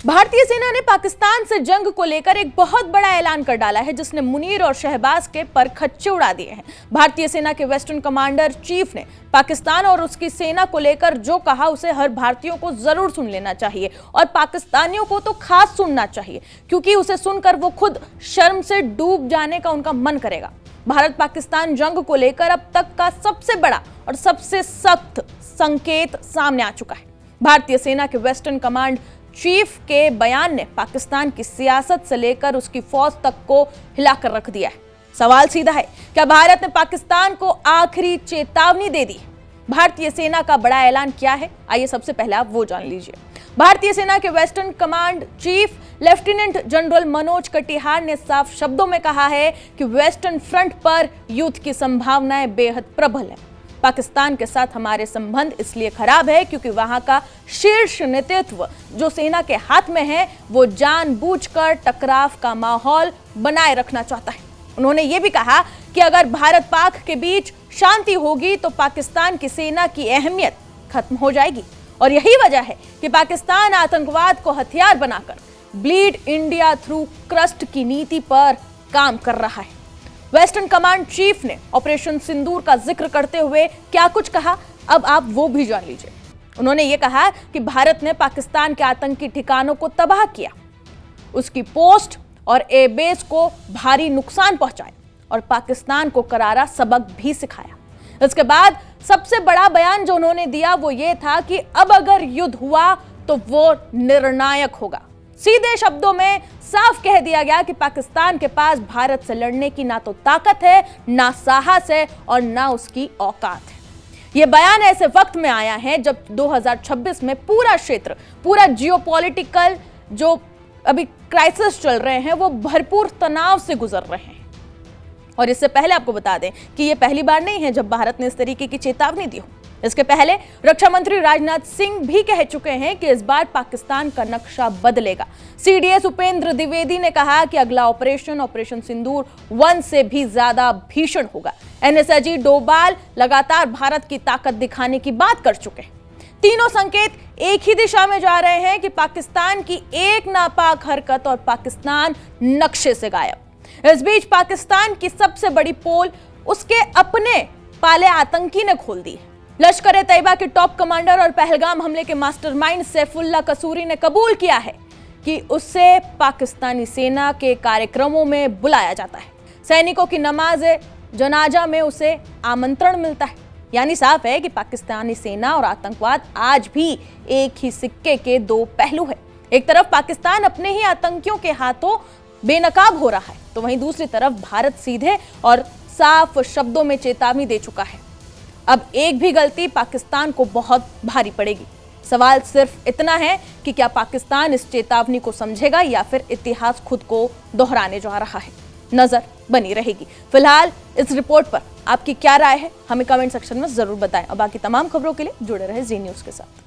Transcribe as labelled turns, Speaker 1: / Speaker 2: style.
Speaker 1: भारतीय सेना ने पाकिस्तान से जंग को लेकर एक बहुत बड़ा ऐलान कर डाला है, जिसने मुनीर और शहबाज के परखच्चे उड़ा दिए हैं। भारतीय सेना के वेस्टर्न कमांडर चीफ ने पाकिस्तान और उसकी सेना को लेकर जो कहा उसे हर भारतीयों को जरूर सुन लेना चाहिए और पाकिस्तानियों को तो खास सुनना चाहिए, क्योंकि उसे सुनकर वो खुद शर्म से डूब जाने का उनका मन करेगा। भारत पाकिस्तान जंग को लेकर अब तक का सबसे बड़ा और सबसे सख्त संकेत सामने आ चुका है। भारतीय सेना के वेस्टर्न कमांड चीफ के बयान ने पाकिस्तान की सियासत से लेकर उसकी फौज तक को हिलाकर रख दिया है। सवाल सीधा है, क्या भारत ने पाकिस्तान को आखिरी चेतावनी दे दी? भारतीय सेना का बड़ा ऐलान क्या है, आइए सबसे पहले आप वो जान लीजिए। भारतीय सेना के western command chief lieutenant general Manoj Katihar ने साफ शब्दों में कहा है कि वेस्टर्न फ्रंट पर युद्ध की संभावनाएं बेहद प्रबल है। पाकिस्तान के साथ हमारे संबंध इसलिए खराब है क्योंकि वहां का शीर्ष नेतृत्व जो सेना के हाथ में है, वो जानबूझकर टकराव का माहौल बनाए रखना चाहता है। उन्होंने ये भी कहा कि अगर भारत पाक के बीच शांति होगी तो पाकिस्तान की सेना की अहमियत खत्म हो जाएगी और यही वजह है कि पाकिस्तान आतंकवाद को हथियार बनाकर ब्लीड इंडिया थ्रू क्रस्ट की नीति पर काम कर रहा है। वेस्टर्न कमांड चीफ ने ऑपरेशन सिंदूर का जिक्र करते हुए क्या कुछ कहा, अब आप वो भी जान लीजिए। उन्होंने ये कहा कि भारत ने पाकिस्तान के आतंकी ठिकानों को तबाह किया, उसकी पोस्ट और एयरबेस को भारी नुकसान पहुंचाया और पाकिस्तान को करारा सबक भी सिखाया। इसके बाद सबसे बड़ा बयान जो उन्होंने दिया वो ये था कि अब अगर युद्ध हुआ तो वो निर्णायक होगा। सीधे शब्दों में साफ कह दिया गया कि पाकिस्तान के पास भारत से लड़ने की ना तो ताकत है, ना साहस है और ना उसकी औकात है। यह बयान ऐसे वक्त में आया है जब 2026 में पूरा क्षेत्र, पूरा जियोपॉलिटिकल जो अभी क्राइसिस चल रहे हैं, वो भरपूर तनाव से गुजर रहे हैं। और इससे पहले आपको बता दें कि यह पहली बार नहीं है जब भारत ने इस तरीके की चेतावनी दी हो। इसके पहले रक्षा मंत्री राजनाथ सिंह भी कह चुके हैं कि इस बार पाकिस्तान का नक्शा बदलेगा। सीडीएस उपेंद्र द्विवेदी ने कहा कि अगला ऑपरेशन सिंदूर 1 से भी ज्यादा भीषण होगा। एनएसजी डोभाल लगातार भारत की ताकत दिखाने की बात कर चुके हैं। तीनों संकेत एक ही दिशा में जा रहे हैं कि पाकिस्तान की एक नापाक हरकत और पाकिस्तान नक्शे से गायब। इस बीच पाकिस्तान की सबसे बड़ी पोल उसके अपने पाले आतंकी ने खोल दी है। लश्कर-ए-तैयबा के टॉप कमांडर और पहलगाम हमले के मास्टरमाइंड सैफुल्लाह कसूरी ने कबूल किया है कि उससे पाकिस्तानी सेना के कार्यक्रमों में बुलाया जाता है। सैनिकों की नमाज़े जनाजा में उसे आमंत्रण मिलता है। यानी साफ है कि पाकिस्तानी सेना और आतंकवाद आज भी एक ही सिक्के के दो पहलू है। एक तरफ पाकिस्तान अपने ही आतंकियों के हाथों बेनकाब हो रहा है, तो वहीं दूसरी तरफ भारत सीधे और साफ शब्दों में चेतावनी दे चुका है। अब एक भी गलती पाकिस्तान को बहुत भारी पड़ेगी। सवाल सिर्फ इतना है कि क्या पाकिस्तान इस चेतावनी को समझेगा या फिर इतिहास खुद को दोहराने जा रहा है। नजर बनी रहेगी। फिलहाल इस रिपोर्ट पर आपकी क्या राय है, हमें कमेंट सेक्शन में जरूर बताएं और बाकी तमाम खबरों के लिए जुड़े रहे जी न्यूज़ के साथ।